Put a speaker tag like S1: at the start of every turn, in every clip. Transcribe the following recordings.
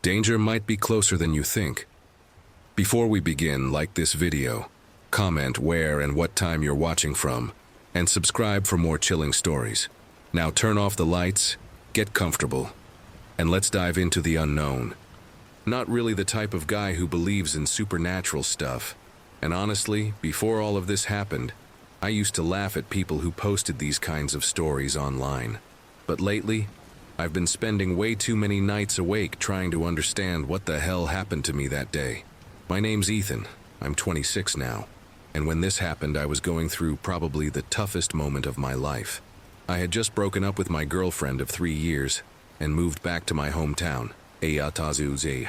S1: Danger might be closer than you think. Before we begin, like this video, comment where and what time you're watching from, and subscribe for more chilling stories. Now turn off the lights, get comfortable, and let's dive into the unknown. Not really the type of guy who believes in supernatural stuff. And honestly, before all of this happened, I used to laugh at people who posted these kinds of stories online. But lately, I've been spending way too many nights awake trying to understand what the hell happened to me that day. My name's Ethan. I'm 26 now. And when this happened, I was going through probably the toughest moment of my life. I had just broken up with my girlfriend of 3 years and moved back to my hometown, Ayatazuze,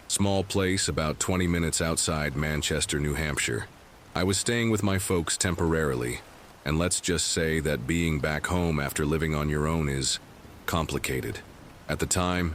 S1: small place about 20 minutes outside Manchester, New Hampshire. I was staying with my folks temporarily, and let's just say that being back home after living on your own is complicated. At the time,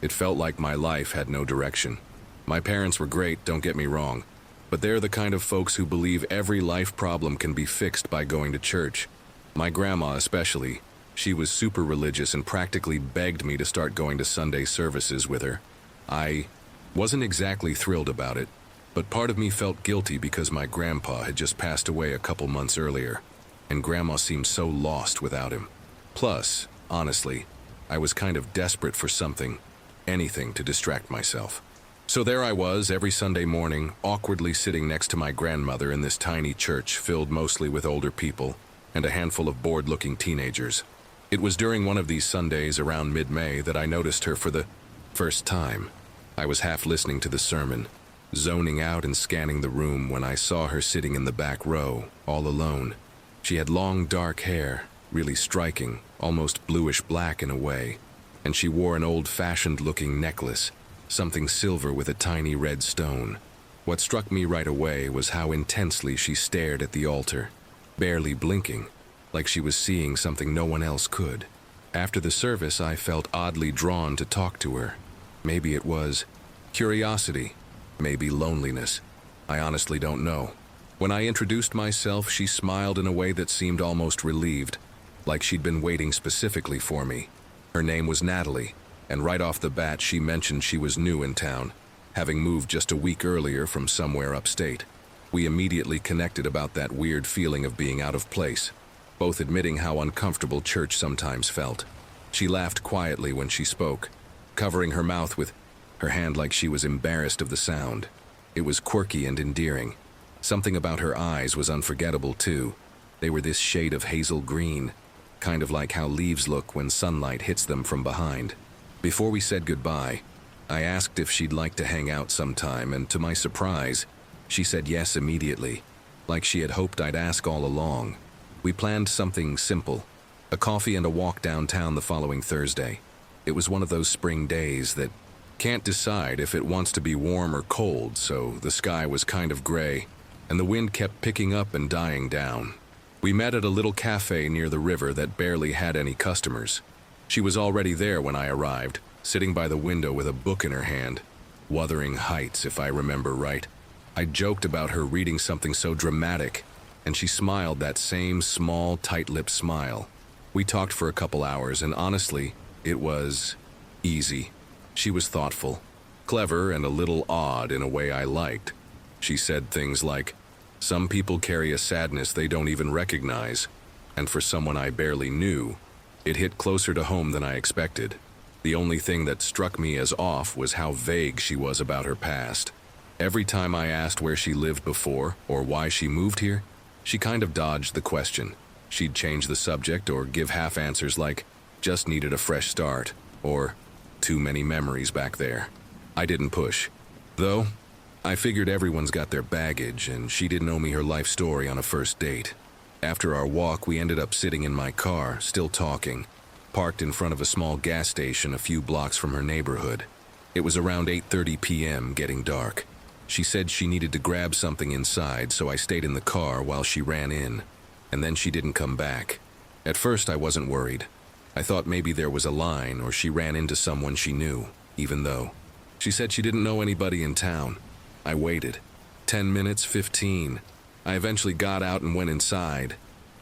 S1: it felt like my life had no direction. My parents were great, don't get me wrong, but they're the kind of folks who believe every life problem can be fixed by going to church. My grandma especially, she was super religious and practically begged me to start going to Sunday services with her. I wasn't exactly thrilled about it, but part of me felt guilty because my grandpa had just passed away a couple months earlier, and grandma seemed so lost without him. Plus, honestly, I was kind of desperate for something, anything to distract myself. So there I was every Sunday morning, awkwardly sitting next to my grandmother in this tiny church filled mostly with older people and a handful of bored-looking teenagers. It was during one of these Sundays around mid-May that I noticed her for the first time. I was half listening to the sermon, zoning out and scanning the room when I saw her sitting in the back row, all alone. She had long dark hair, really striking, almost bluish-black in a way, and she wore an old-fashioned looking necklace, something silver with a tiny red stone. What struck me right away was how intensely she stared at the altar, barely blinking, like she was seeing something no one else could. After the service, I felt oddly drawn to talk to her. Maybe it was curiosity, maybe loneliness. I honestly don't know. When I introduced myself, she smiled in a way that seemed almost relieved, like she'd been waiting specifically for me. Her name was Natalie, and right off the bat she mentioned she was new in town, having moved just a week earlier from somewhere upstate. We immediately connected about that weird feeling of being out of place, both admitting how uncomfortable church sometimes felt. She laughed quietly when she spoke, covering her mouth with her hand like she was embarrassed of the sound. It was quirky and endearing. Something about her eyes was unforgettable too. They were this shade of hazel green, kind of like how leaves look when sunlight hits them from behind. Before we said goodbye, I asked if she'd like to hang out sometime, and to my surprise, she said yes immediately, like she had hoped I'd ask all along. We planned something simple, a coffee and a walk downtown the following Thursday. It was one of those spring days that can't decide if it wants to be warm or cold, so the sky was kind of gray, and the wind kept picking up and dying down. We met at a little cafe near the river that barely had any customers. She was already there when I arrived, sitting by the window with a book in her hand. Wuthering Heights, if I remember right. I joked about her reading something so dramatic, and she smiled that same small, tight-lipped smile. We talked for a couple hours, and honestly, it was easy. She was thoughtful, clever, and a little odd in a way I liked. She said things like, "Some people carry a sadness they don't even recognize," and for someone I barely knew, it hit closer to home than I expected. The only thing that struck me as off was how vague she was about her past. Every time I asked where she lived before or why she moved here, she kind of dodged the question. She'd change the subject or give half answers like, "Just needed a fresh start," or "Too many memories back there." I didn't push. Though, I figured everyone's got their baggage, and she didn't owe me her life story on a first date. After our walk, we ended up sitting in my car, still talking, parked in front of a small gas station a few blocks from her neighborhood. It was around 8:30 p.m., getting dark. She said she needed to grab something inside, so I stayed in the car while she ran in, and then she didn't come back. At first, I wasn't worried. I thought maybe there was a line or she ran into someone she knew, even though she said she didn't know anybody in town. I waited. 10 minutes, 15. I eventually got out and went inside,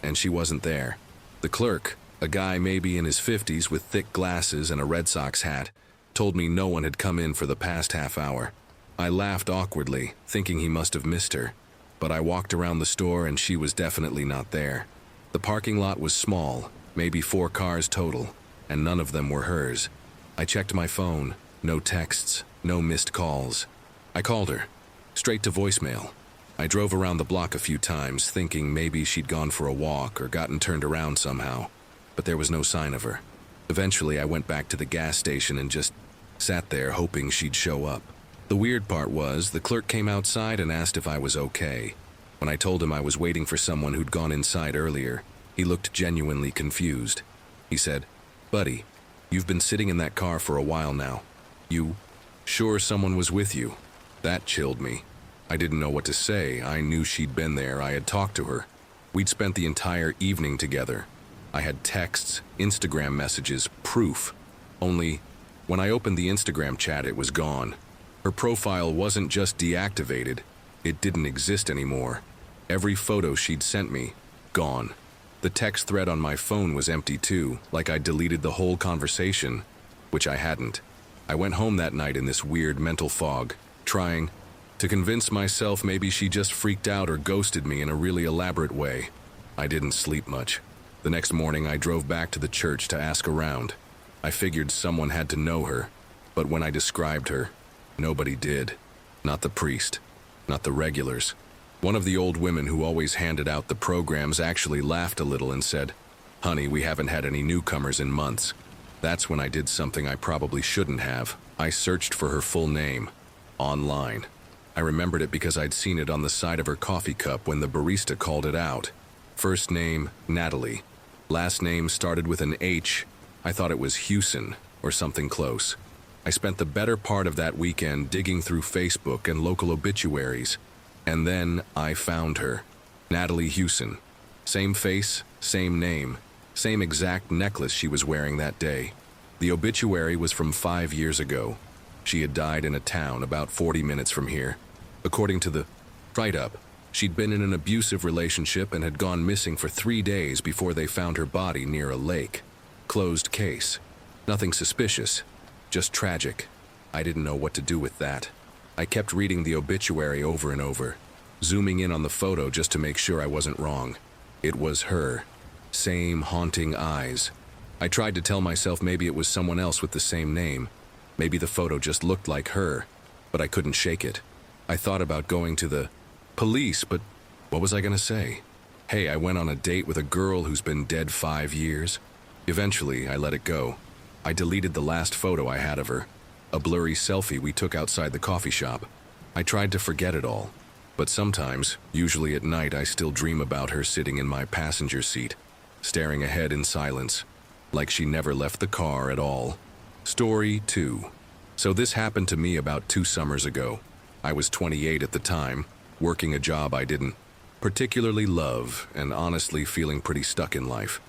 S1: and she wasn't there. The clerk, a guy maybe in his 50s with thick glasses and a Red Sox hat, told me no one had come in for the past half hour. I laughed awkwardly, thinking he must have missed her, but I walked around the store and she was definitely not there. The parking lot was small, maybe 4 cars total, and none of them were hers. I checked my phone, no texts, no missed calls. I called her, straight to voicemail. I drove around the block a few times, thinking maybe she'd gone for a walk or gotten turned around somehow, but there was no sign of her. Eventually, I went back to the gas station and just sat there hoping she'd show up. The weird part was, the clerk came outside and asked if I was okay. When I told him I was waiting for someone who'd gone inside earlier, he looked genuinely confused. He said, "Buddy, you've been sitting in that car for a while now. You sure someone was with you?" That chilled me. I didn't know what to say. I knew she'd been there. I had talked to her. We'd spent the entire evening together. I had texts, Instagram messages, proof. Only, when I opened the Instagram chat, it was gone. Her profile wasn't just deactivated, it didn't exist anymore. Every photo she'd sent me, gone. The text thread on my phone was empty too, like I'd deleted the whole conversation, which I hadn't. I went home that night in this weird mental fog, trying to convince myself maybe she just freaked out or ghosted me in a really elaborate way. I didn't sleep much. The next morning I drove back to the church to ask around. I figured someone had to know her, but when I described her, nobody did. Not the priest, not the regulars. One of the old women who always handed out the programs actually laughed a little and said, "Honey, we haven't had any newcomers in months." That's when I did something I probably shouldn't have. I searched for her full name, online. I remembered it because I'd seen it on the side of her coffee cup when the barista called it out. First name, Natalie. Last name started with an H. I thought it was Hewson, or something close. I spent the better part of that weekend digging through Facebook and local obituaries. And then I found her. Natalie Hewson. Same face, same name, same exact necklace she was wearing that day. The obituary was from 5 years ago. She had died in a town about 40 minutes from here. According to the write-up, she'd been in an abusive relationship and had gone missing for 3 days before they found her body near a lake. Closed case. Nothing suspicious, just tragic. I didn't know what to do with that. I kept reading the obituary over and over, zooming in on the photo just to make sure I wasn't wrong. It was her. Same haunting eyes. I tried to tell myself maybe it was someone else with the same name. Maybe the photo just looked like her, but I couldn't shake it. I thought about going to the police, but what was I gonna say? Hey, I went on a date with a girl who's been dead 5 years. Eventually, I let it go. I deleted the last photo I had of her, a blurry selfie we took outside the coffee shop. I tried to forget it all, but sometimes, usually at night, I still dream about her sitting in my passenger seat, staring ahead in silence, like she never left the car at all. Story 2. So this happened to me about 2 summers ago. I was 28 at the time, working a job I didn't particularly love and honestly feeling pretty stuck in life.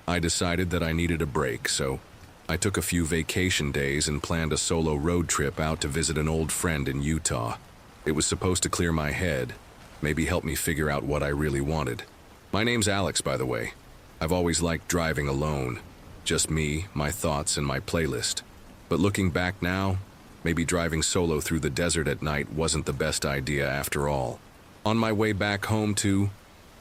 S1: I decided that I needed a break, so I took a few vacation days and planned a solo road trip out to visit an old friend in Utah. It was supposed to clear my head, maybe help me figure out what I really wanted. My name's Alex, by the way. I've always liked driving alone. Just me, my thoughts, and my playlist. But looking back now, maybe driving solo through the desert at night wasn't the best idea after all. On my way back home to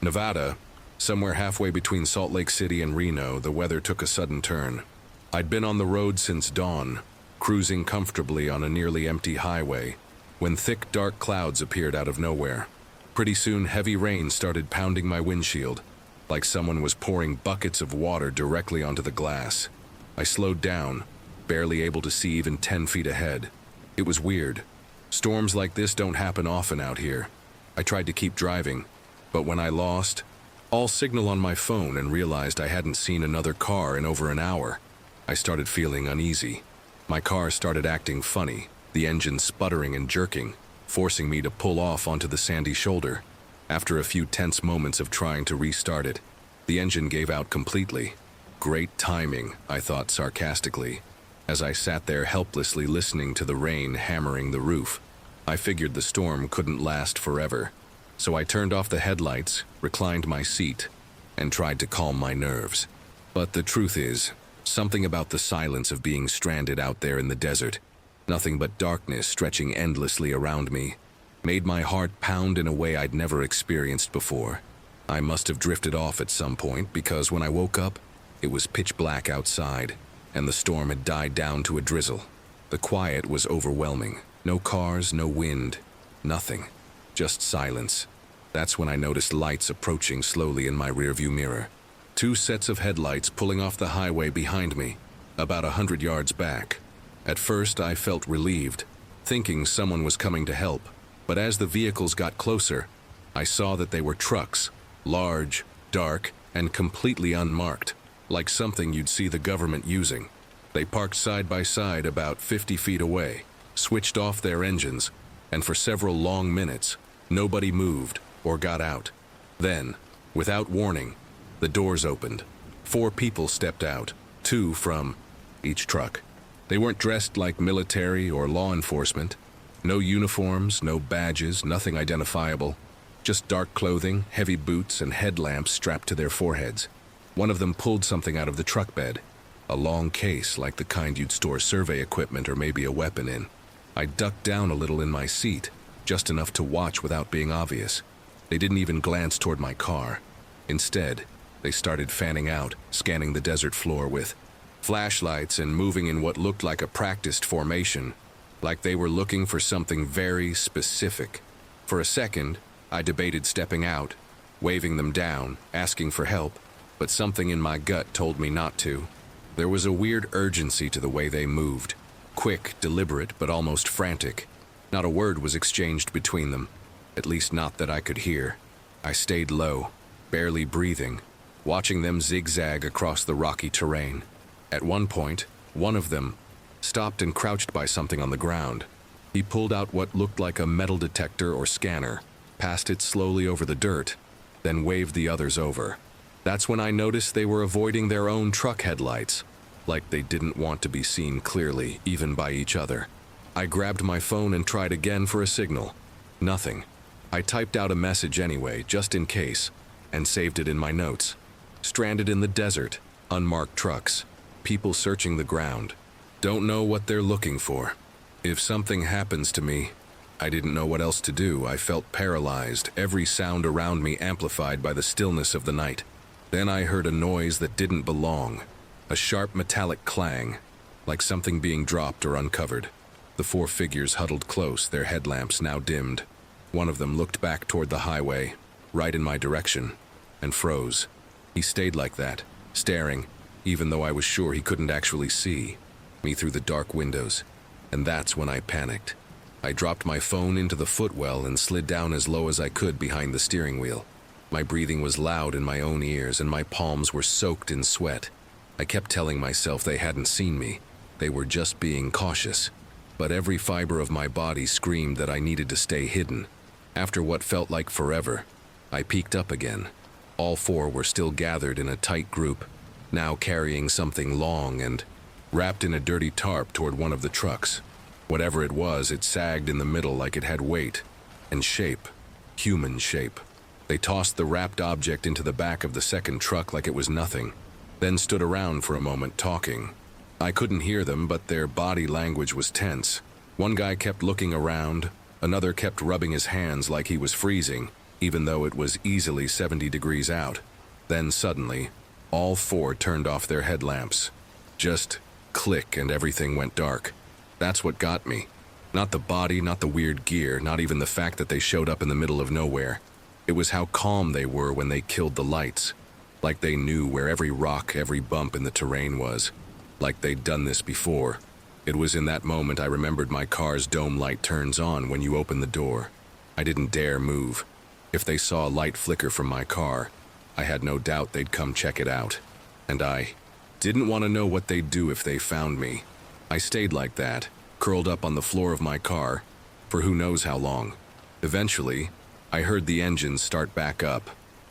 S1: Nevada, somewhere halfway between Salt Lake City and Reno, the weather took a sudden turn. I'd been on the road since dawn, cruising comfortably on a nearly empty highway, when thick, dark clouds appeared out of nowhere. Pretty soon, heavy rain started pounding my windshield, like someone was pouring buckets of water directly onto the glass. I slowed down, barely able to see even 10 feet ahead. It was weird. Storms like this don't happen often out here. I tried to keep driving, but when I lost all signal on my phone and realized I hadn't seen another car in over an hour, I started feeling uneasy. My car started acting funny, the engine sputtering and jerking, forcing me to pull off onto the sandy shoulder. After a few tense moments of trying to restart it, the engine gave out completely. Great timing, I thought sarcastically, as I sat there helplessly listening to the rain hammering the roof. I figured the storm couldn't last forever, so I turned off the headlights, reclined my seat, and tried to calm my nerves. But the truth is, Something about the silence of being stranded out there in the desert, nothing but darkness stretching endlessly around me, made my heart pound in a way I'd never experienced before. I must have drifted off at some point because when I woke up, it was pitch black outside, and the storm had died down to a drizzle. The quiet was overwhelming. No cars, no wind, nothing. Just silence. That's when I noticed lights approaching slowly in my rearview mirror. 2 sets of headlights pulling off the highway behind me, about 100 yards back. At first, I felt relieved, thinking someone was coming to help. But as the vehicles got closer, I saw that they were trucks, large, dark, and completely unmarked, like something you'd see the government using. They parked side by side about 50 feet away, switched off their engines, and for several long minutes, nobody moved or got out. Then, without warning, the doors opened. 4 people stepped out, 2 from each truck. They weren't dressed like military or law enforcement. No uniforms, no badges, nothing identifiable. Just dark clothing, heavy boots, and headlamps strapped to their foreheads. One of them pulled something out of the truck bed, a long case like the kind you'd store survey equipment or maybe a weapon in. I ducked down a little in my seat, just enough to watch without being obvious. They didn't even glance toward my car. Instead, they started fanning out, scanning the desert floor with flashlights and moving in what looked like a practiced formation, like they were looking for something very specific. For a second, I debated stepping out, waving them down, asking for help, but something in my gut told me not to. There was a weird urgency to the way they moved. Quick, deliberate, but almost frantic. Not a word was exchanged between them, at least not that I could hear. I stayed low, barely breathing, watching them zigzag across the rocky terrain. At one point, one of them stopped and crouched by something on the ground. He pulled out what looked like a metal detector or scanner, passed it slowly over the dirt, then waved the others over. That's when I noticed they were avoiding their own truck headlights, like they didn't want to be seen clearly, even by each other. I grabbed my phone and tried again for a signal. Nothing. I typed out a message anyway, just in case, and saved it in my notes. Stranded in the desert, unmarked trucks, people searching the ground. Don't know what they're looking for. If something happens to me, I didn't know what else to do. I felt paralyzed, every sound around me amplified by the stillness of the night. Then I heard a noise that didn't belong, a sharp metallic clang, like something being dropped or uncovered. The 4 figures huddled close, their headlamps now dimmed. One of them looked back toward the highway, right in my direction, and froze. He stayed like that, staring, even though I was sure he couldn't actually see me through the dark windows. And that's when I panicked. I dropped my phone into the footwell and slid down as low as I could behind the steering wheel. My breathing was loud in my own ears and my palms were soaked in sweat. I kept telling myself they hadn't seen me. They were just being cautious. But every fiber of my body screamed that I needed to stay hidden. After what felt like forever, I peeked up again. All 4 were still gathered in a tight group, now carrying something long and wrapped in a dirty tarp toward one of the trucks. Whatever it was, it sagged in the middle like it had weight and shape, human shape. They tossed the wrapped object into the back of the second truck like it was nothing, then stood around for a moment talking. I couldn't hear them, but their body language was tense. One guy kept looking around, another kept rubbing his hands like he was freezing, even though it was easily 70 degrees out. Then suddenly, all 4 turned off their headlamps. Just click and everything went dark. That's what got me. Not the body, not the weird gear, not even the fact that they showed up in the middle of nowhere. It was how calm they were when they killed the lights. Like they knew where every rock, every bump in the terrain was. Like they'd done this before. It was in that moment I remembered my car's dome light turns on when you open the door. I didn't dare move. If they saw a light flicker from my car, I had no doubt they'd come check it out. And I didn't want to know what they'd do if they found me. I stayed like that, curled up on the floor of my car, for who knows how long. Eventually, I heard the engines start back up.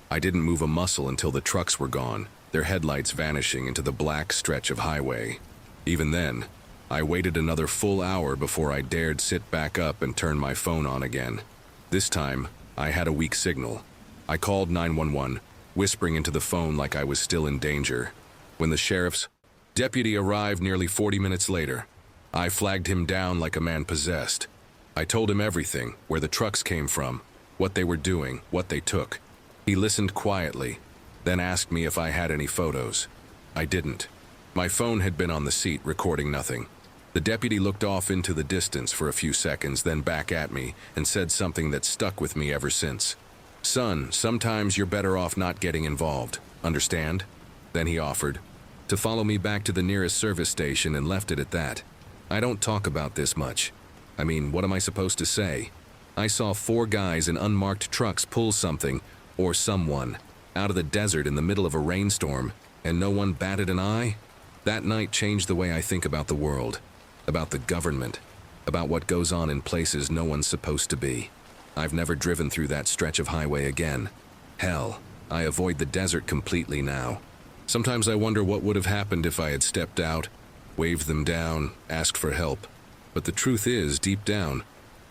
S1: I didn't move a muscle until the trucks were gone, their headlights vanishing into the black stretch of highway. Even then, I waited another full hour before I dared sit back up and turn my phone on again. This time, I had a weak signal. I called 911, whispering into the phone like I was still in danger. When the sheriff's Deputy arrived nearly 40 minutes later. I flagged him down like a man possessed. I told him everything, where the trucks came from, what they were doing, what they took. He listened quietly, then asked me if I had any photos. I didn't. My phone had been on the seat, recording nothing. The deputy looked off into the distance for a few seconds, then back at me, and said something that stuck with me ever since. "Son, sometimes you're better off not getting involved. Understand?" Then he offered to follow me back to the nearest service station and left it at that. I don't talk about this much. I mean, what am I supposed to say? I saw 4 guys in unmarked trucks pull something, or someone, out of the desert in the middle of a rainstorm, and no one batted an eye? That night changed the way I think about the world, about the government, about what goes on in places no one's supposed to be. I've never driven through that stretch of highway again. Hell, I avoid the desert completely now. Sometimes I wonder what would have happened if I had stepped out, waved them down, asked for help. But the truth is, deep down,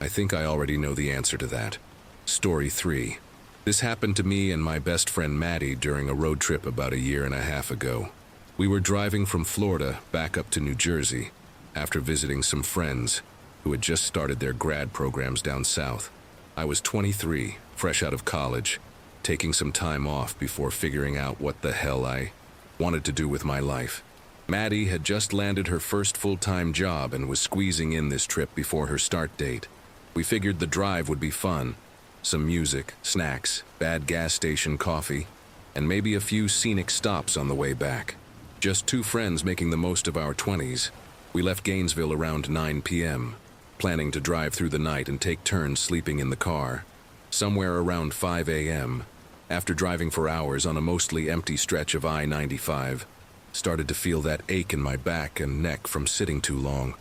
S1: I think I already know the answer to that. Story 3. This happened to me and my best friend Maddie during a road trip about a year and a half ago. We were driving from Florida back up to New Jersey after visiting some friends who had just started their grad programs down south. I was 23, fresh out of college, taking some time off before figuring out what the hell I wanted to do with my life. Maddie had just landed her first full-time job and was squeezing in this trip before her start date. We figured the drive would be fun. Some music, snacks, bad gas station coffee, and maybe a few scenic stops on the way back. Just 2 friends making the most of our 20s. We left Gainesville around 9 p.m., planning to drive through the night and take turns sleeping in the car. Somewhere around 5 a.m., after driving for hours on a mostly empty stretch of I-95, started to feel that ache in my back and neck from sitting too long.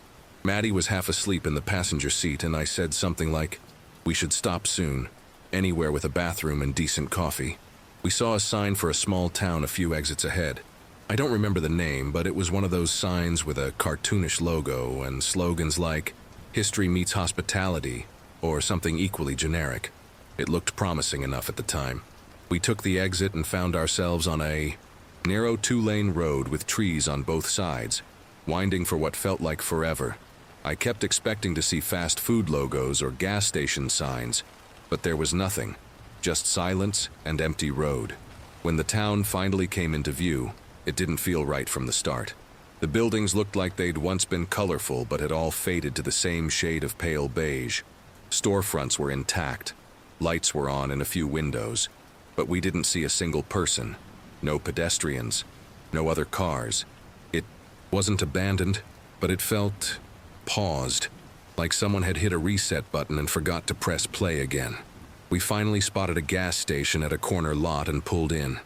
S1: Maddie was half asleep in the passenger seat, and I said something like, "We should stop soon, anywhere with a bathroom and decent coffee." We saw a sign for a small town a few exits ahead. I don't remember the name, but it was one of those signs with a cartoonish logo and slogans like, "History meets hospitality," or something equally generic. It looked promising enough at the time. We took the exit and found ourselves on a narrow 2-lane road with trees on both sides, winding for what felt like forever. I kept expecting to see fast food logos or gas station signs, but there was nothing, just silence and empty road. When the town finally came into view, it didn't feel right from the start. The buildings looked like they'd once been colorful but had all faded to the same shade of pale beige. Storefronts were intact, lights were on in a few windows, but we didn't see a single person. No pedestrians, no other cars. It wasn't abandoned, but it felt paused, like someone had hit a reset button and forgot to press play again. We finally spotted a gas station at a corner lot and pulled in.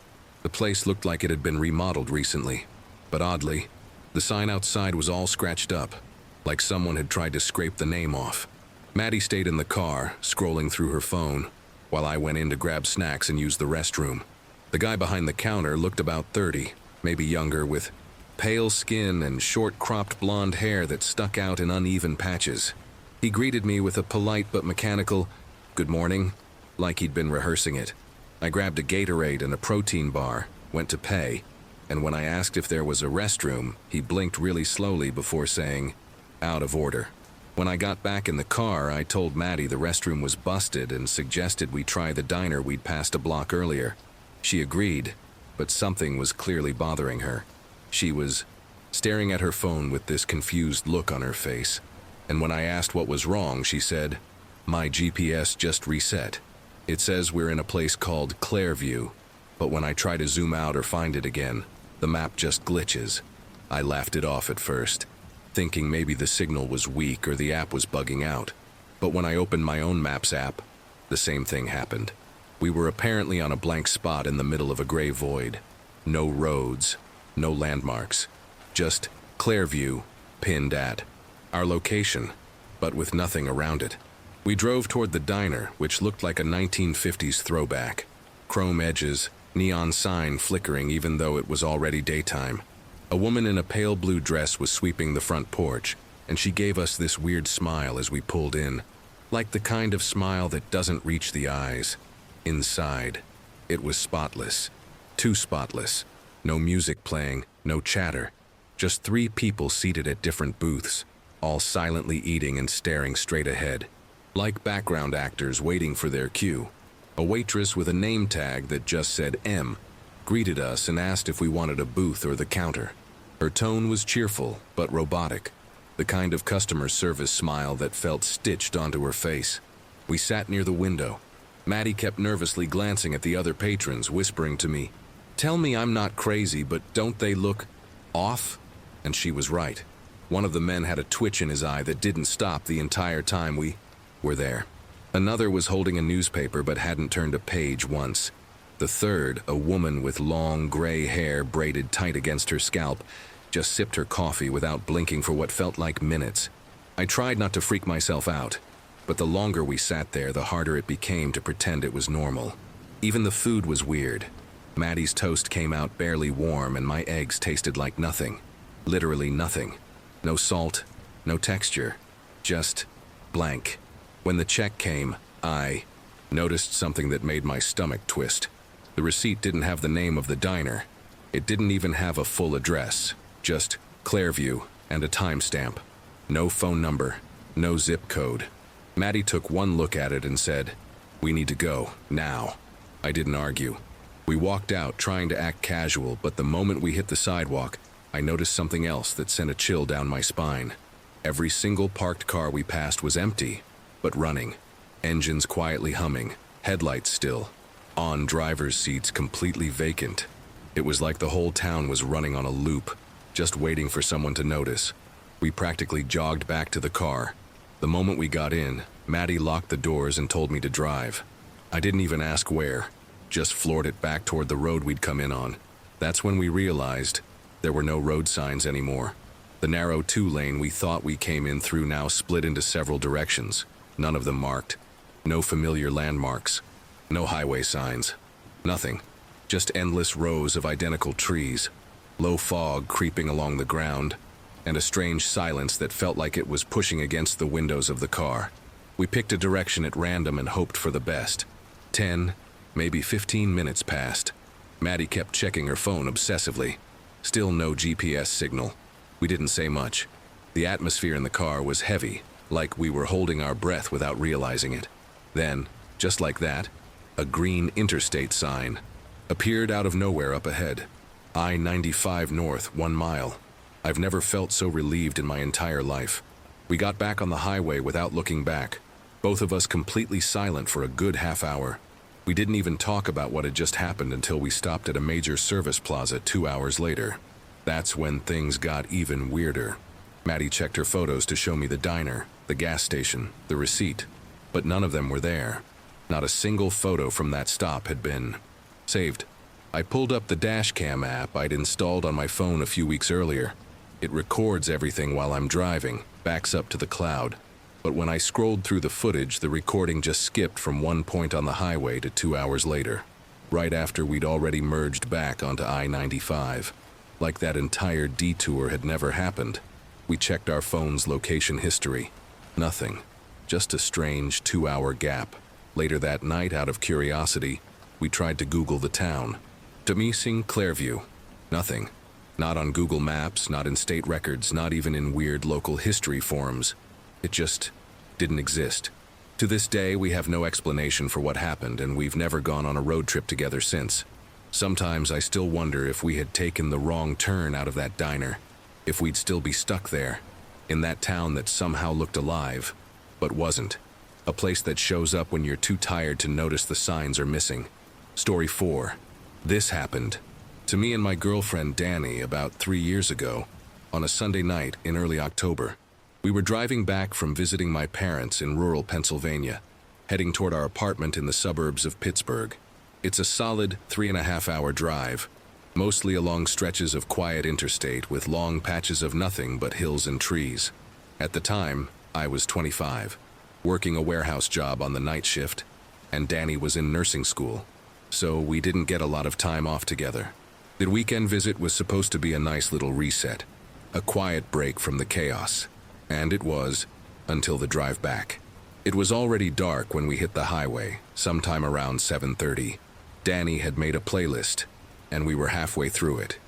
S1: The place looked like it had been remodeled recently, but oddly, the sign outside was all scratched up, like someone had tried to scrape the name off. Maddie stayed in the car, scrolling through her phone, while I went in to grab snacks and use the restroom. The guy behind the counter looked about 30, maybe younger, with pale skin and short cropped blonde hair that stuck out in uneven patches. He greeted me with a polite but mechanical, "Good morning," like he'd been rehearsing it. I grabbed a Gatorade and a protein bar, went to pay, and when I asked if there was a restroom, he blinked really slowly before saying, "Out of order." When I got back in the car, I told Maddie the restroom was busted and suggested we try the diner we'd passed a block earlier. She agreed, but something was clearly bothering her. She was staring at her phone with this confused look on her face, and when I asked what was wrong, she said, "My GPS just reset. It says we're in a place called Clairview, but when I try to zoom out or find it again, the map just glitches." I laughed it off at first, thinking maybe the signal was weak or the app was bugging out. But when I opened my own Maps app, the same thing happened. We were apparently on a blank spot in the middle of a gray void. No roads, no landmarks, just Clairview pinned at our location, but with nothing around it. We drove toward the diner, which looked like a 1950s throwback. Chrome edges, neon sign flickering even though it was already daytime. A woman in a pale blue dress was sweeping the front porch, and she gave us this weird smile as we pulled in, like the kind of smile that doesn't reach the eyes. Inside, it was spotless. Too spotless. No music playing, no chatter. Just 3 people seated at different booths, all silently eating and staring straight ahead, like background actors waiting for their cue. A waitress with a name tag that just said M greeted us and asked if we wanted a booth or the counter. Her tone was cheerful but robotic, the kind of customer service smile that felt stitched onto her face. We sat near the window. Maddie kept nervously glancing at the other patrons, whispering to me, "Tell me I'm not crazy, but don't they look off?" And she was right. One of the men had a twitch in his eye that didn't stop the entire time we were there. Another was holding a newspaper but hadn't turned a page once. The third, a woman with long gray hair braided tight against her scalp, just sipped her coffee without blinking for what felt like minutes. I tried not to freak myself out, but the longer we sat there, the harder it became to pretend it was normal. Even the food was weird. Maddie's toast came out barely warm and my eggs tasted like nothing. Literally nothing. No salt, no texture, just blank. When the check came, I noticed something that made my stomach twist. The receipt didn't have the name of the diner. It didn't even have a full address, just Clairview and a timestamp. No phone number, no zip code. Maddie took one look at it and said, "We need to go, now." I didn't argue. We walked out trying to act casual, but the moment we hit the sidewalk, I noticed something else that sent a chill down my spine. Every single parked car we passed was empty, but running. Engines quietly humming, headlights still, on driver's seats completely vacant. It was like the whole town was running on a loop, just waiting for someone to notice. We practically jogged back to the car. The moment we got in, Maddie locked the doors and told me to drive. I didn't even ask where, just floored it back toward the road we'd come in on. That's when we realized there were no road signs anymore. The narrow 2-lane we thought we came in through now split into several directions, none of them marked. No familiar landmarks, no highway signs, nothing. Just endless rows of identical trees, low fog creeping along the ground, and a strange silence that felt like it was pushing against the windows of the car. We picked a direction at random and hoped for the best. 10, maybe 15 minutes passed. Maddie kept checking her phone obsessively. Still no GPS signal. We didn't say much. The atmosphere in the car was heavy, like we were holding our breath without realizing it. Then, just like that, a green interstate sign appeared out of nowhere up ahead. I-95 North, 1 mile. I've never felt so relieved in my entire life. We got back on the highway without looking back, both of us completely silent for a good half hour. We didn't even talk about what had just happened until we stopped at a major service plaza 2 hours later. That's when things got even weirder. Maddie checked her photos to show me the diner, the gas station, the receipt, but none of them were there. Not a single photo from that stop had been saved. I pulled up the dashcam app I'd installed on my phone a few weeks earlier. It records everything while I'm driving, backs up to the cloud. But when I scrolled through the footage, the recording just skipped from one point on the highway to 2 hours later, right after we'd already merged back onto I-95. Like that entire detour had never happened. We checked our phone's location history. Nothing. Just a strange 2-hour gap. Later that night, out of curiosity, we tried to Google the town. Vanishing, Clairview. Nothing. Not on Google Maps, not in state records, not even in weird local history forums. It just didn't exist. To this day, we have no explanation for what happened, and we've never gone on a road trip together since. Sometimes I still wonder if we had taken the wrong turn out of that diner, if we'd still be stuck there, in that town that somehow looked alive, but wasn't. A place that shows up when you're too tired to notice the signs are missing. Story 4. This happened to me and my girlfriend Danny about 3 years ago, on a Sunday night in early October. We were driving back from visiting my parents in rural Pennsylvania, heading toward our apartment in the suburbs of Pittsburgh. It's a solid 3.5-hour drive, mostly along stretches of quiet interstate with long patches of nothing but hills and trees. At the time, I was 25, working a warehouse job on the night shift, and Danny was in nursing school, so we didn't get a lot of time off together. The weekend visit was supposed to be a nice little reset, a quiet break from the chaos. And it was, until the drive back. It was already dark when we hit the highway, sometime around 7:30. Danny had made a playlist, and we were halfway through it.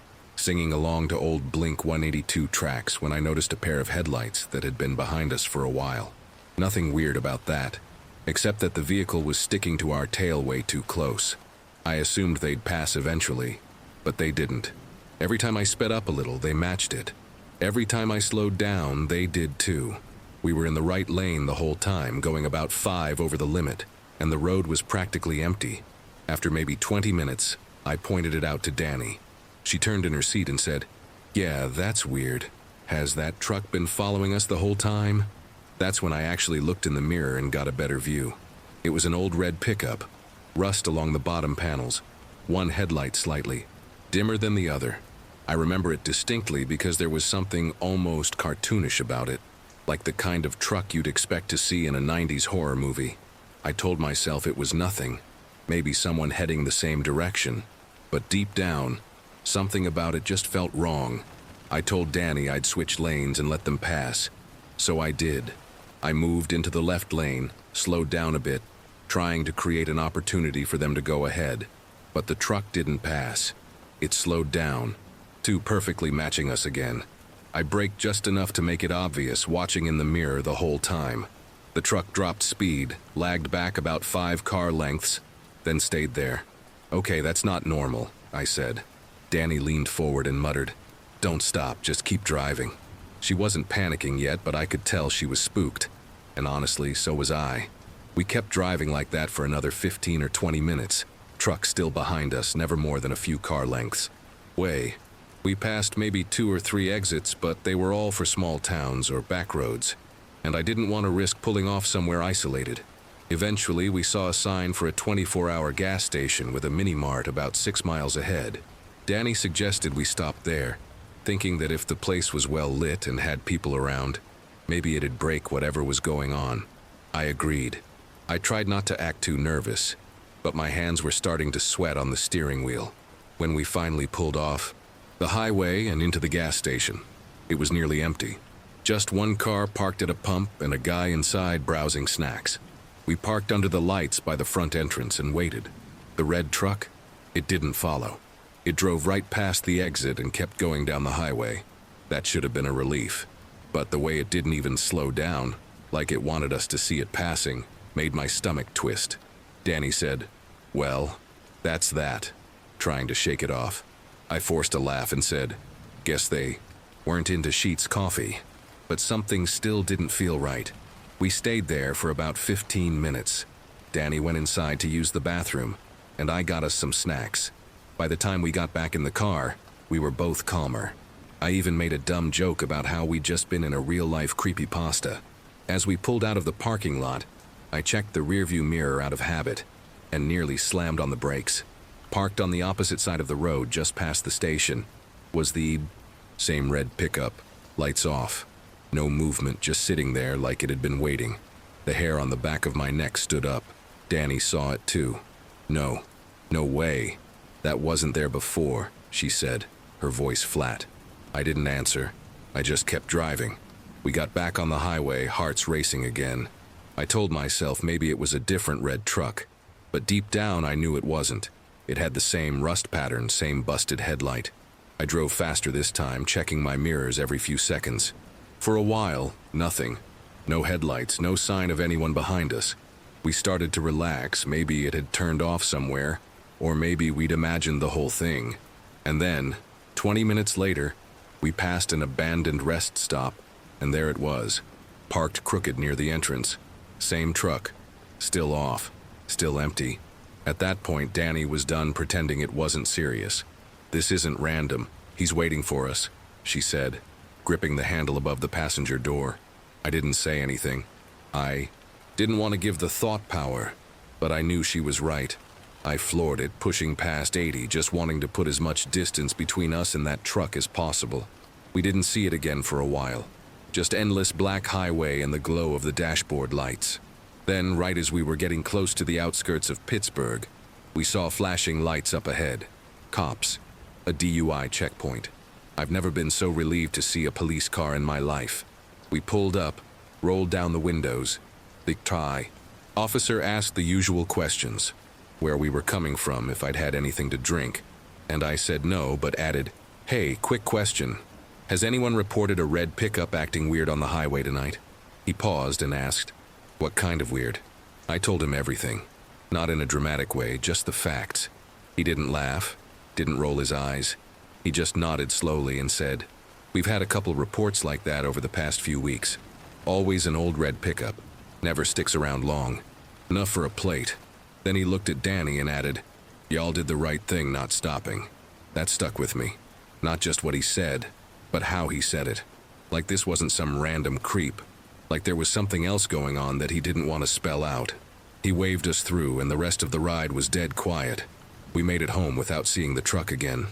S1: singing along to old Blink 182 tracks when I noticed a pair of headlights that had been behind us for a while. Nothing weird about that, except that the vehicle was sticking to our tail way too close. I assumed they'd pass eventually, but they didn't. Every time I sped up a little, they matched it. Every time I slowed down, they did too. We were in the right lane the whole time, going about 5 over the limit, and the road was practically empty. After maybe 20 minutes, I pointed it out to Danny. She turned in her seat and said, "Yeah, that's weird. Has that truck been following us the whole time?" That's when I actually looked in the mirror and got a better view. It was an old red pickup, rust along the bottom panels, one headlight slightly dimmer than the other. I remember it distinctly because there was something almost cartoonish about it, like the kind of truck you'd expect to see in a 90s horror movie. I told myself it was nothing, maybe someone heading the same direction, but deep down, something about it just felt wrong. I told Danny I'd switch lanes and let them pass, so I did. I moved into the left lane, slowed down a bit, trying to create an opportunity for them to go ahead, but the truck didn't pass. It slowed down, too perfectly matching us again. I braked just enough to make it obvious, watching in the mirror the whole time. The truck dropped speed, lagged back about 5 car lengths, then stayed there. "Okay, that's not normal," I said. Danny leaned forward and muttered, "Don't stop, just keep driving." She wasn't panicking yet, but I could tell she was spooked. And honestly, so was I. We kept driving like that for another 15 or 20 minutes. Truck still behind us, never more than a few car lengths. We passed maybe 2 or 3 exits, but they were all for small towns or back roads, and I didn't want to risk pulling off somewhere isolated. Eventually, we saw a sign for a 24-hour gas station with a mini-mart about 6 miles ahead. Danny suggested we stop there, thinking that if the place was well lit and had people around, maybe it'd break whatever was going on. I agreed. I tried not to act too nervous, but my hands were starting to sweat on the steering wheel. When we finally pulled off the highway and into the gas station, it was nearly empty. Just one car parked at a pump and a guy inside browsing snacks. We parked under the lights by the front entrance and waited. The red truck, it didn't follow. It drove right past the exit and kept going down the highway. That should have been a relief. But the way it didn't even slow down, like it wanted us to see it passing, made my stomach twist. Danny said, "Well, that's that," trying to shake it off. I forced a laugh and said, "Guess they weren't into Sheet's coffee." But something still didn't feel right. We stayed there for about 15 minutes. Danny went inside to use the bathroom, and I got us some snacks. By the time we got back in the car, we were both calmer. I even made a dumb joke about how we'd just been in a real-life creepypasta. As we pulled out of the parking lot, I checked the rearview mirror out of habit and nearly slammed on the brakes. Parked on the opposite side of the road just past the station was the same red pickup, lights off. No movement, just sitting there like it had been waiting. The hair on the back of my neck stood up. Danny saw it too. No way. That wasn't there before," she said, her voice flat. I didn't answer. I just kept driving. We got back on the highway, hearts racing again. I told myself maybe it was a different red truck, but deep down I knew it wasn't. It had the same rust pattern, same busted headlight. I drove faster this time, checking my mirrors every few seconds. For a while, nothing. No headlights, no sign of anyone behind us. We started to relax. Maybe it had turned off somewhere, or maybe we'd imagined the whole thing. And then, 20 minutes later, we passed an abandoned rest stop, and there it was, parked crooked near the entrance. Same truck, still off, still empty. At that point, Danny was done pretending it wasn't serious. "This isn't random. He's waiting for us," she said, gripping the handle above the passenger door. I didn't say anything. I didn't want to give the thought power, but I knew she was right. I floored it, pushing past 80, just wanting to put as much distance between us and that truck as possible. We didn't see it again for a while. Just endless black highway and the glow of the dashboard lights. Then, right as we were getting close to the outskirts of Pittsburgh, we saw flashing lights up ahead. Cops. A DUI checkpoint. I've never been so relieved to see a police car in my life. We pulled up, rolled down the windows. The officer asked the usual questions. Where we were coming from, if I'd had anything to drink. And I said no, but added, Hey, quick question. Has anyone reported a red pickup acting weird on the highway tonight? He paused and asked, what kind of weird? I told him everything. Not in a dramatic way, just the facts. He didn't laugh, didn't roll his eyes. He just nodded slowly and said, we've had a couple reports like that over the past few weeks. Always an old red pickup. Never sticks around long. Enough for a plate. Then he looked at Danny and added, y'all did the right thing not stopping. That stuck with me. Not just what he said, but how he said it. Like this wasn't some random creep. Like there was something else going on that he didn't want to spell out. He waved us through and the rest of the ride was dead quiet. We made it home without seeing the truck again.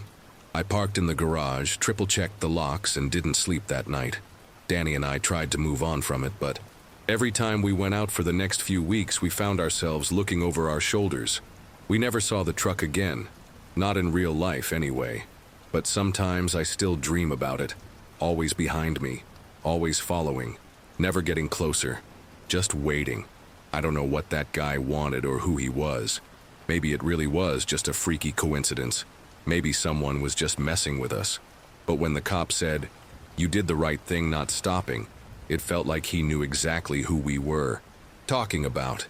S1: I parked in the garage, triple-checked the locks, and didn't sleep that night. Danny and I tried to move on from it, but every time we went out for the next few weeks, we found ourselves looking over our shoulders. We never saw the truck again. Not in real life, anyway. But sometimes I still dream about it. Always behind me. Always following. Never getting closer. Just waiting. I don't know what that guy wanted or who he was. Maybe it really was just a freaky coincidence. Maybe someone was just messing with us. But when the cop said, you did the right thing not stopping, it felt like he knew exactly who we were talking about.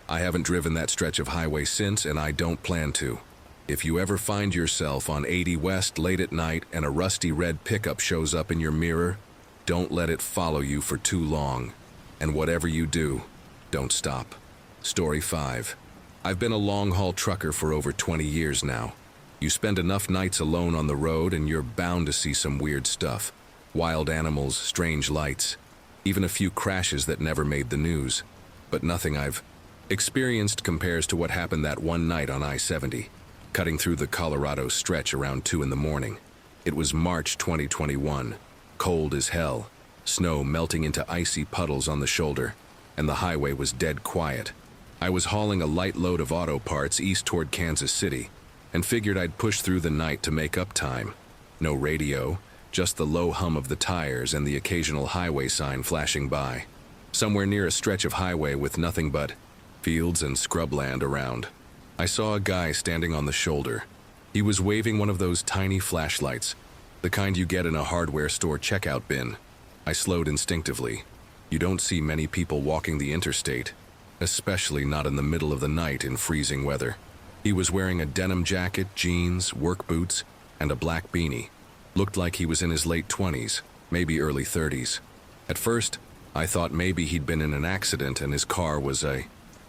S1: I haven't driven that stretch of highway since, and I don't plan to. If you ever find yourself on 80 West late at night and a rusty red pickup shows up in your mirror, don't let it follow you for too long. And whatever you do, don't stop. Story 5. I've been a long-haul trucker for over 20 years now. You spend enough nights alone on the road and you're bound to see some weird stuff. Wild animals, strange lights, even a few crashes that never made the news. But nothing I've experienced compares to what happened that one night on I-70, cutting through the Colorado stretch around 2 in the morning. It was March 2021, cold as hell, snow melting into icy puddles on the shoulder, and the highway was dead quiet. I was hauling a light load of auto parts east toward Kansas City, and figured I'd push through the night to make up time. No radio, just the low hum of the tires and the occasional highway sign flashing by. Somewhere near a stretch of highway with nothing but fields and scrubland around, I saw a guy standing on the shoulder. He was waving one of those tiny flashlights, the kind you get in a hardware store checkout bin. I slowed instinctively. You don't see many people walking the interstate, especially not in the middle of the night in freezing weather. He was wearing a denim jacket, jeans, work boots, and a black beanie. Looked like he was in his late 20s, maybe early 30s. At first, I thought maybe he'd been in an accident and his car was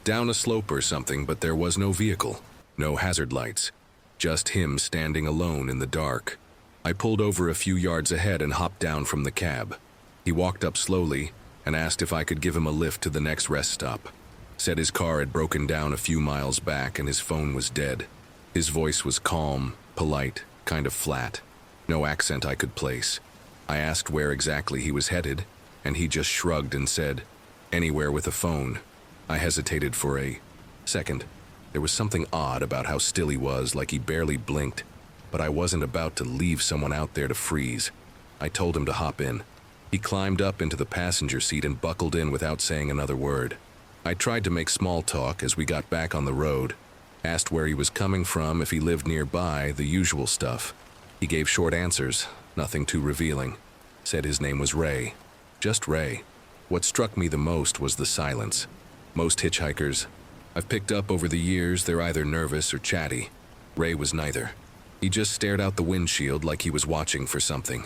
S1: down a slope or something, but there was no vehicle, no hazard lights, just him standing alone in the dark. I pulled over a few yards ahead and hopped down from the cab. He walked up slowly and asked if I could give him a lift to the next rest stop. Said his car had broken down a few miles back and his phone was dead. His voice was calm, polite, kind of flat. No accent I could place. I asked where exactly he was headed, and he just shrugged and said, anywhere with a phone. I hesitated for a second. There was something odd about how still he was, like he barely blinked, but I wasn't about to leave someone out there to freeze. I told him to hop in. He climbed up into the passenger seat and buckled in without saying another word. I tried to make small talk as we got back on the road, asked where he was coming from, if he lived nearby, the usual stuff. He gave short answers, nothing too revealing. Said his name was Ray. Just Ray. What struck me the most was the silence. Most hitchhikers I've picked up over the years, they're either nervous or chatty. Ray was neither. He just stared out the windshield like he was watching for something.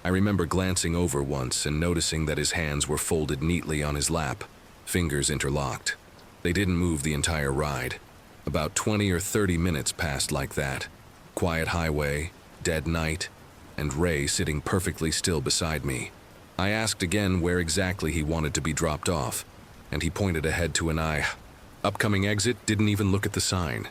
S1: I remember glancing over once and noticing that his hands were folded neatly on his lap, fingers interlocked. They didn't move the entire ride. About 20 or 30 minutes passed like that. Quiet highway, dead night, and Ray sitting perfectly still beside me. I asked again where exactly he wanted to be dropped off, and he pointed ahead to an upcoming exit, didn't even look at the sign.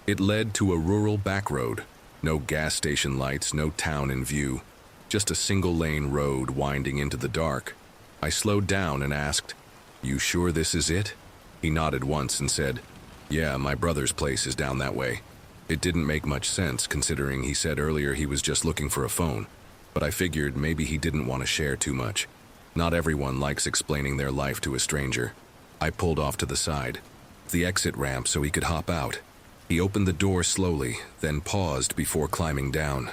S1: It led to a rural back road. No gas station lights, no town in view. Just a single-lane road winding into the dark. I slowed down and asked, "You sure this is it?" He nodded once and said, "Yeah, my brother's place is down that way." It didn't make much sense, considering he said earlier he was just looking for a phone, but I figured maybe he didn't want to share too much. Not everyone likes explaining their life to a stranger. I pulled off to the side, the exit ramp so he could hop out. He opened the door slowly, then paused before climbing down.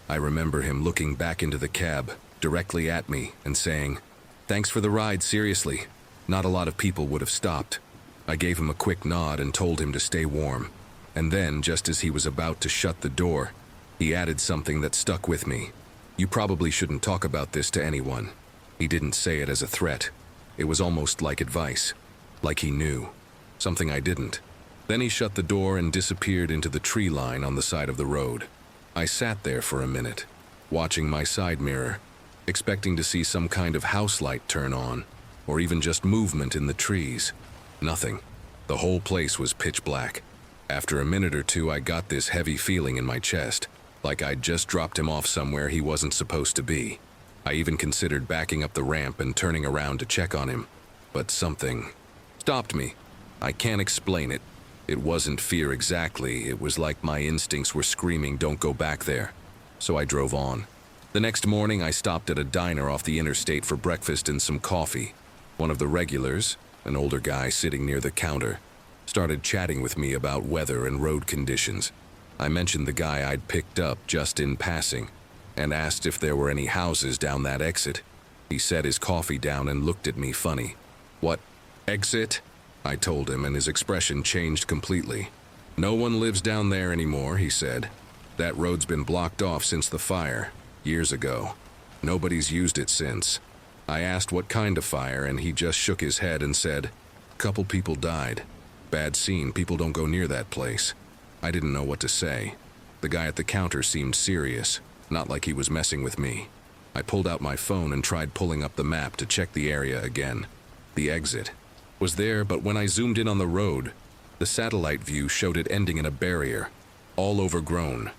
S1: I remember him looking back into the cab, directly at me, and saying, "Thanks for the ride, seriously. Not a lot of people would have stopped." I gave him a quick nod and told him to stay warm. And then, just as he was about to shut the door, he added something that stuck with me. "You probably shouldn't talk about this to anyone." He didn't say it as a threat. It was almost like advice. Like he knew. Something I didn't. Then he shut the door and disappeared into the tree line on the side of the road. I sat there for a minute, watching my side mirror, expecting to see some kind of house light turn on, or even just movement in the trees. Nothing. The whole place was pitch black. After a minute or two, I got this heavy feeling in my chest, like I'd just dropped him off somewhere he wasn't supposed to be. I even considered backing up the ramp and turning around to check on him, but something stopped me. I can't explain it. It wasn't fear exactly. It was like my instincts were screaming, "Don't go back there." So I drove on. The next morning, I stopped at a diner off the interstate for breakfast and some coffee. One of the regulars, an older guy sitting near the counter, started chatting with me about weather and road conditions. I mentioned the guy I'd picked up just in passing and asked if there were any houses down that exit. He set his coffee down and looked at me funny. "What exit?" I told him, and his expression changed completely. "No one lives down there anymore," he said. "That road's been blocked off since the fire, years ago. Nobody's used it since." I asked what kind of fire, and he just shook his head and said, "Couple people died. Bad scene, people don't go near that place." I didn't know what to say. The guy at the counter seemed serious, not like he was messing with me. I pulled out my phone and tried pulling up the map to check the area again. The exit was there, but when I zoomed in on the road, the satellite view showed it ending in a barrier, all overgrown.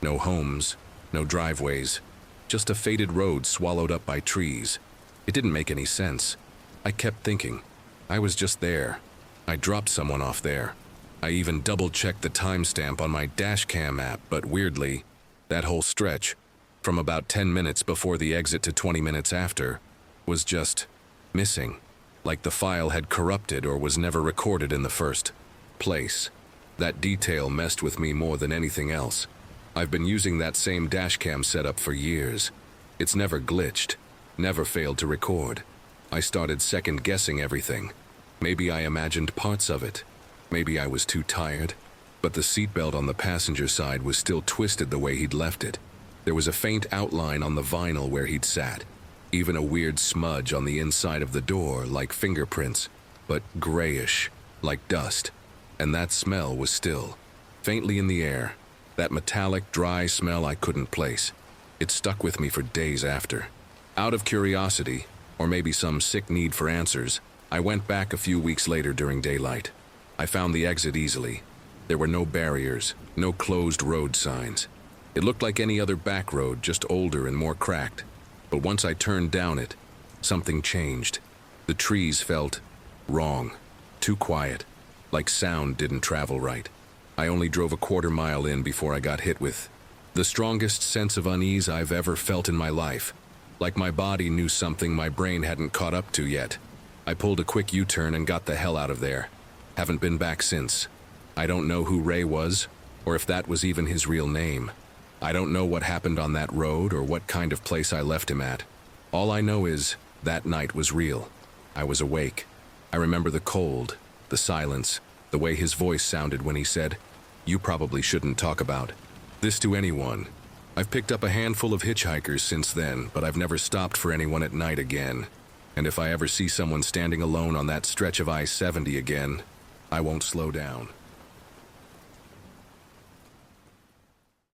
S1: No homes, no driveways, just a faded road swallowed up by trees. It didn't make any sense. I kept thinking, I was just there. I dropped someone off there. I even double-checked the timestamp on my dashcam app, but weirdly, that whole stretch, from about 10 minutes before the exit to 20 minutes after, was just missing. Like the file had corrupted or was never recorded in the first place. That detail messed with me more than anything else. I've been using that same dashcam setup for years. It's never glitched, never failed to record. I started second-guessing everything. Maybe I imagined parts of it. Maybe I was too tired. But the seatbelt on the passenger side was still twisted the way he'd left it. There was a faint outline on the vinyl where he'd sat. Even a weird smudge on the inside of the door, like fingerprints, but grayish, like dust. And that smell was still faintly in the air. That metallic, dry smell I couldn't place. It stuck with me for days after. Out of curiosity, or maybe some sick need for answers, I went back a few weeks later during daylight. I found the exit easily. There were no barriers, no closed road signs. It looked like any other back road, just older and more cracked. But once I turned down it, something changed. The trees felt wrong, too quiet, like sound didn't travel right. I only drove a quarter-mile in before I got hit with the strongest sense of unease I've ever felt in my life. Like my body knew something my brain hadn't caught up to yet. I pulled a quick U-turn and got the hell out of there. Haven't been back since. I don't know who Ray was, or if that was even his real name. I don't know what happened on that road or what kind of place I left him at. All I know is that night was real. I was awake. I remember the cold, the silence, the way his voice sounded when he said, "You probably shouldn't talk about this to anyone." I've picked up a handful of hitchhikers since then, but I've never stopped for anyone at night again. And if I ever see someone standing alone on that stretch of I-70 again, I won't slow down.